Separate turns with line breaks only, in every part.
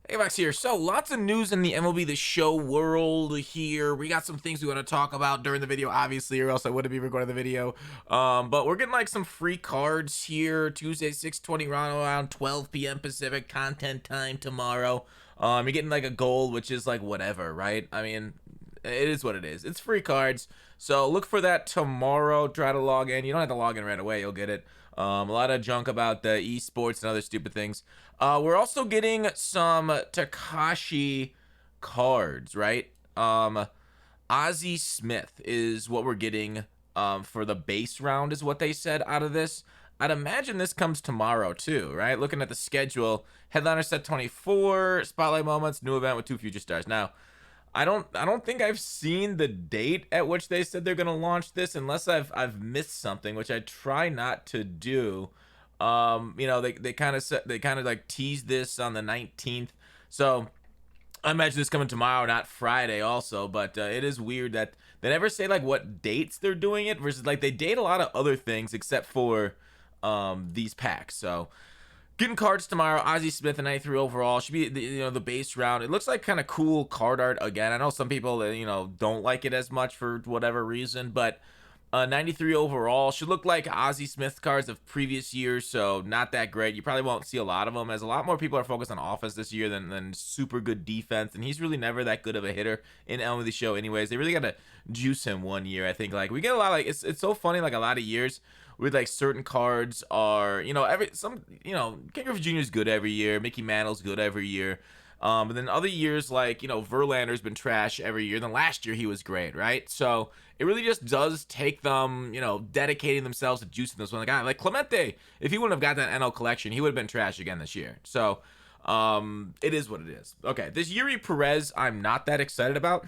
Hey, Max here. So, lots of news in the MLB The Show world here. We got some things we want to talk about during the video, obviously, or else I wouldn't be recording the video. But we're getting like some free cards here. Tuesday, 6:20 around 12 p.m. Pacific. Content time tomorrow. You're getting like a gold, which is like whatever, right? I mean, it is what it is. It's free cards. So look for that tomorrow. Try to log in. You don't have to log in right away. You'll get it. A lot of junk about the esports and other stupid things. We're also getting some Takashi cards, right? Ozzie Smith is what we're getting for the base round, is what they said out of this. I'd imagine this comes tomorrow too, right? Looking at the schedule, headliner set 24, spotlight moments, new event with 2 future stars. Now, I don't think I've seen the date at which they said they're gonna launch this, unless I've missed something, which I try not to do. They kind of like teased this on the 19th, so I imagine this coming tomorrow, not Friday, also. But it is weird that they never say like what dates they're doing it, versus like they date a lot of other things except for these packs. So getting cards tomorrow. Ozzie Smith, a 93 overall, should be the base round. It looks like kind of cool card art again. I know some people don't like it as much for whatever reason, but 93 overall should look like Ozzie Smith cards of previous years, so not that great. You probably won't see a lot of them, as a lot more people are focused on offense this year than super good defense, and he's really never that good of a hitter in MLB The Show anyways. They really got to juice him one year, I think. Like, we get a lot, like, it's so funny, like, a lot of years with like certain cards are, Ken Griffey Jr. is good every year, Mickey Mantle's good every year. But then other years, like, Verlander's been trash every year. Then last year he was great, right? So it really just does take them, dedicating themselves to juicing this one. Like Clemente, if he wouldn't have got that NL collection, he would have been trash again this year. So it is what it is. Okay, this Yuri Perez, I'm not that excited about.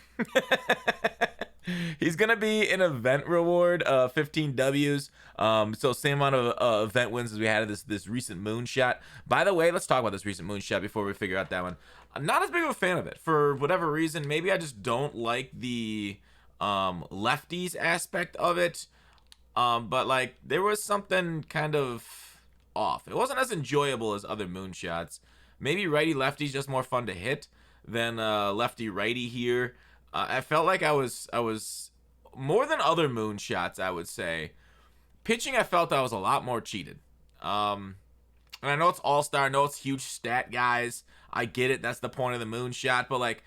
He's gonna be an event reward, 15 W's. So same amount of event wins as we had this recent moonshot. By the way, let's talk about this recent moonshot before we figure out that one. I'm not as big of a fan of it for whatever reason. Maybe I just don't like the lefties aspect of it. But like there was something kind of off. It wasn't as enjoyable as other moonshots. Maybe righty lefty's just more fun to hit than lefty righty here. I felt like I was more than other moonshots, I would say. Pitching, I felt I was a lot more cheated. And I know it's all-star, I know it's huge stat guys. I get it, that's the point of the moonshot. But like,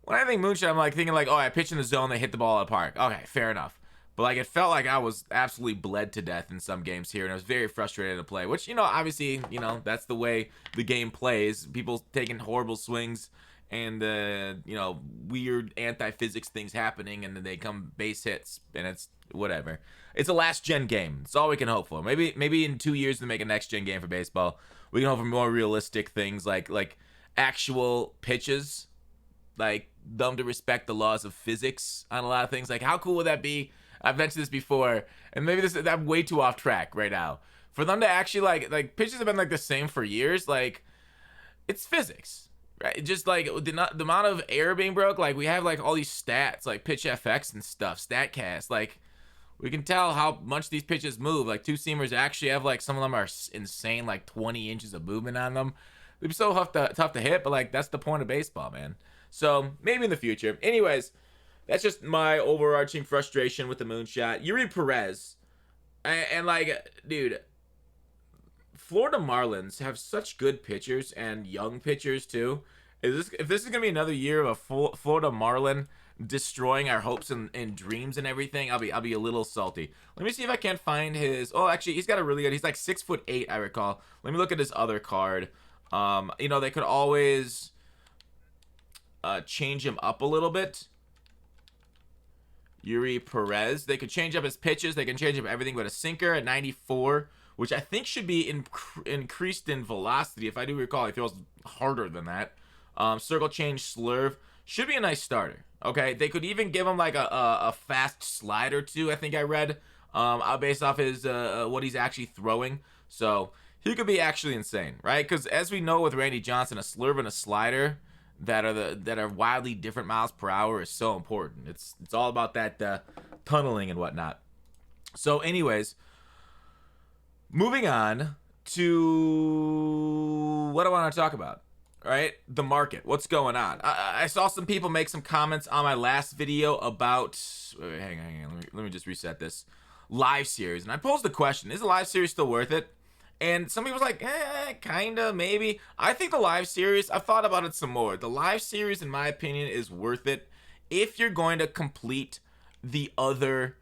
when I think moonshot, I'm like thinking like, oh, I pitch in the zone, they hit the ball out of the park. Okay, fair enough. But like, it felt like I was absolutely bled to death in some games here, and I was very frustrated to play. Which, obviously, that's the way the game plays. People taking horrible swings and weird anti-physics things happening, and then they come base hits, and it's whatever. It's a last gen game. It's all we can hope for. Maybe in 2 years to make a next gen game for baseball, we can hope for more realistic things like actual pitches, like them to respect the laws of physics on a lot of things. Like, how cool would that be? I've mentioned this before, and maybe I'm way too off track right now. For them to actually like pitches have been like the same for years. Like, it's physics. Right, just like the amount of air being broke, like we have like all these stats, like pitch FX and stuff, StatCast, like we can tell how much these pitches move. Like two seamers actually have like some of them are insane, like 20 inches of movement on them. They'd be so tough to hit, but like that's the point of baseball, man. So maybe in the future. Anyways, that's just my overarching frustration with the moonshot. Yuri Perez, and like, dude, Florida Marlins have such good pitchers and young pitchers too. If this is gonna be another year of a Florida Marlin destroying our hopes and dreams and everything, I'll be a little salty. Let me see if I can't find his. Oh, actually, he's got a really good. He's like 6'8", I recall. Let me look at his other card. They could always change him up a little bit. Yuri Perez. They could change up his pitches. They can change up everything but a sinker at 94. Which I think should be increased in velocity. If I do recall, he throws harder than that. Circle change, slurve. Should be a nice starter. Okay, they could even give him like a fast slider too, I think I read. Based off his what he's actually throwing. So he could be actually insane, right? Because as we know with Randy Johnson, a slurve and a slider that are wildly different miles per hour is so important. It's all about that tunneling and whatnot. So anyways, moving on to what I want to talk about. right? The market, what's going on? I saw some people make some comments on my last video about, wait, hang on, let me just reset this, live series. And I posed the question, is the live series still worth it? And some people's like, kinda, maybe. I think the live series, I've thought about it some more. The live series, in my opinion, is worth it if you're going to complete the other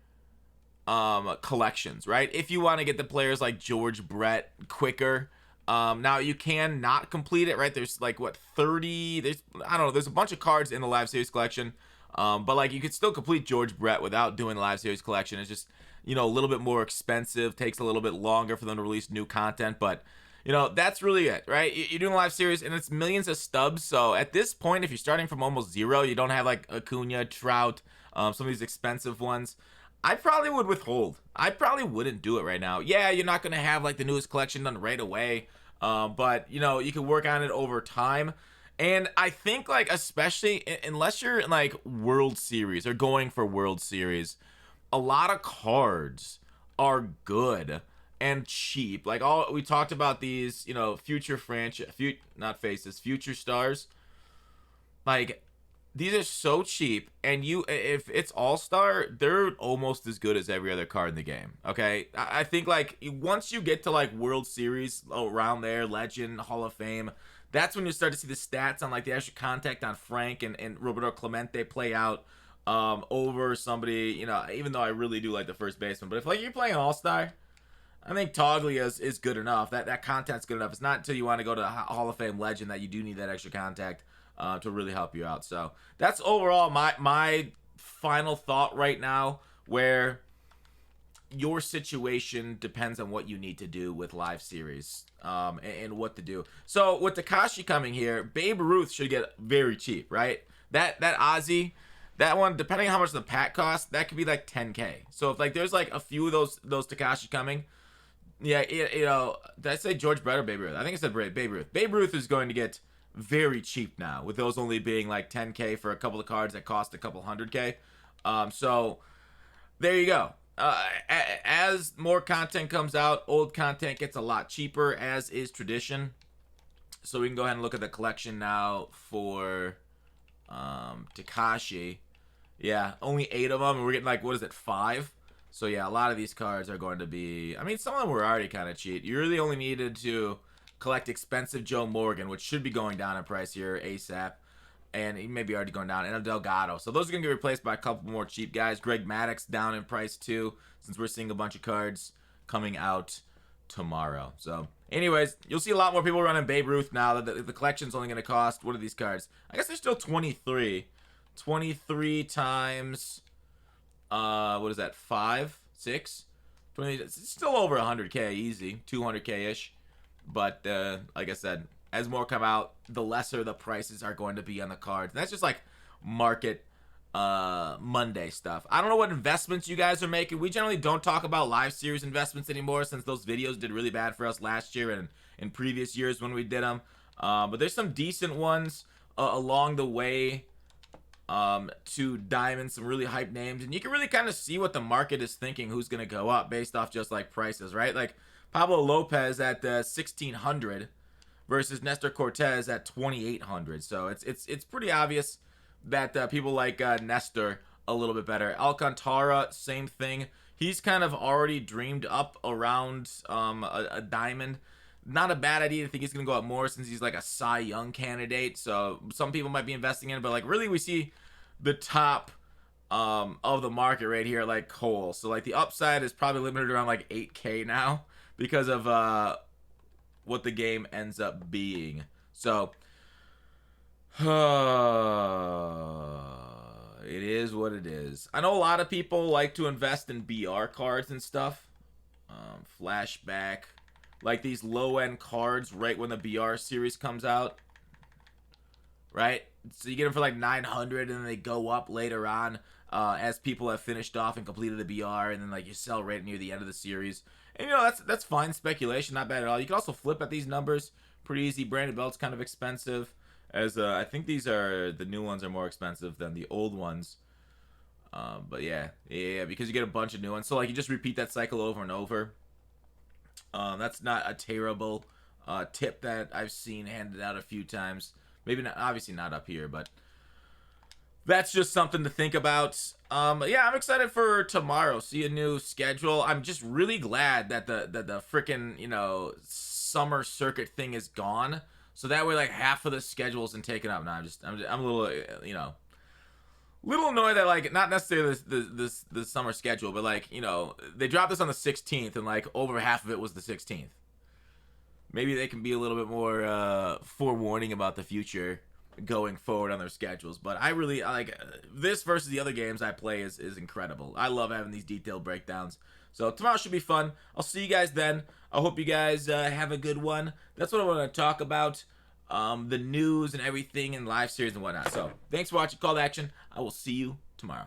collections, right? If you want to get the players like George Brett quicker. Now you can not complete it, right? There's like what, 30, I don't know, there's a bunch of cards in the live series collection. But like you could still complete George Brett without doing the live series collection. It's just, you know, a little bit more expensive, takes a little bit longer for them to release new content, but you know, that's really it, right? You're doing a live series and it's millions of stubs. So at this point, if you're starting from almost zero, you don't have like Acuna, Trout, some of these expensive ones, I probably would withhold. I probably wouldn't do it right now. Yeah, you're not going to have like the newest collection done right away. But you know, you can work on it over time. And I think like, especially unless you're in like World Series or going for World Series, a lot of cards are good and cheap. Like all we talked about these, you know, future franchise, not faces, future stars. Like these are so cheap, and you, if it's all-star, they're almost as good as every other card in the game. Okay, I think like once you get to like World Series around there, Legend, Hall of Fame, that's when you start to see the stats on like the extra contact on Frank and Roberto Clemente play out over somebody, you know, even though I really do like the first baseman. But if like you're playing all-star, I think Toglia is good enough. That contact's good enough. It's not until you want to go to Hall of Fame Legend that you do need that extra contact to really help you out. So that's overall my final thought right now, where your situation depends on what you need to do with live series and what to do. So with Takashi coming here, Babe Ruth should get very cheap, right? That Ozzy, that one, depending on how much the pack costs, that could be like 10K. So if like there's like a few of those Takashi coming, yeah, you know, did I say George Brett or Babe Ruth? I think I said Babe Ruth. Babe Ruth is going to get very cheap now, with those only being like 10K for a couple of cards that cost a couple 100K. So there you go. As more content comes out, old content gets a lot cheaper, as is tradition. So we can go ahead and look at the collection now for Takashi. Yeah, only 8 of them, and we're getting like, what is it, 5? So yeah, a lot of these cards are going to be, I mean, some of them were already kind of cheap. You really only needed to collect expensive Joe Morgan, which should be going down in price here ASAP. And he may be already going down. And a Delgado. So those are going to get replaced by a couple more cheap guys. Greg Maddux down in price too, since we're seeing a bunch of cards coming out tomorrow. So anyways, you'll see a lot more people running Babe Ruth now. The collection's only going to cost, what are these cards? I guess they're still 23. 23 times, what is that, 5? 6? 20, it's still over 100K easy. 200K-ish. But like I said, as more come out, the lesser the prices are going to be on the cards. And that's just like market Monday stuff. I don't know what investments you guys are making. We generally don't talk about live series investments anymore, since those videos did really bad for us last year and in previous years when we did them. But there's some decent ones along the way to Diamond, some really hype names. And you can really kind of see what the market is thinking, who's going to go up based off just like prices, right? Like Pablo Lopez at 1,600 versus Nestor Cortez at 2,800. So it's pretty obvious that people like Nestor a little bit better. Alcantara, same thing. He's kind of already dreamed up around a diamond. Not a bad idea to think he's going to go up more, since he's like a Cy Young candidate. So some people might be investing in it, but like really we see the top of the market right here, like Cole. So like the upside is probably limited around like 8K now, because of what the game ends up being. So it is what it is. I know a lot of people like to invest in BR cards and stuff. Flashback, like these low-end cards right when the BR series comes out, right? So you get them for like 900, and then they go up later on as people have finished off and completed the BR, and then like you sell right near the end of the series. And you know, that's fine speculation, not bad at all. You can also flip at these numbers pretty easy. Brandon Belt's kind of expensive, as I think these are, the new ones are more expensive than the old ones. But yeah, because you get a bunch of new ones. So like you just repeat that cycle over and over. That's not a terrible tip that I've seen handed out a few times. Maybe not, obviously not up here, but that's just something to think about. Yeah, I'm excited for tomorrow. See a new schedule. I'm just really glad that the freaking, you know, summer circuit thing is gone. So that way, like, half of the schedule isn't taken up. Now I'm a little, you know, little annoyed that, like, not necessarily the summer schedule, but, like, you know, they dropped this on the 16th, and, like, over half of it was the 16th. Maybe they can be a little bit more forewarning about the future going forward on their schedules. But I really like this versus the other games I play is incredible. I love having these detailed breakdowns. So tomorrow should be fun. I'll see you guys then. I hope you guys have a good one. That's what I want to talk about. The news and everything and live series and whatnot. So thanks for watching Call to Action. I will see you tomorrow.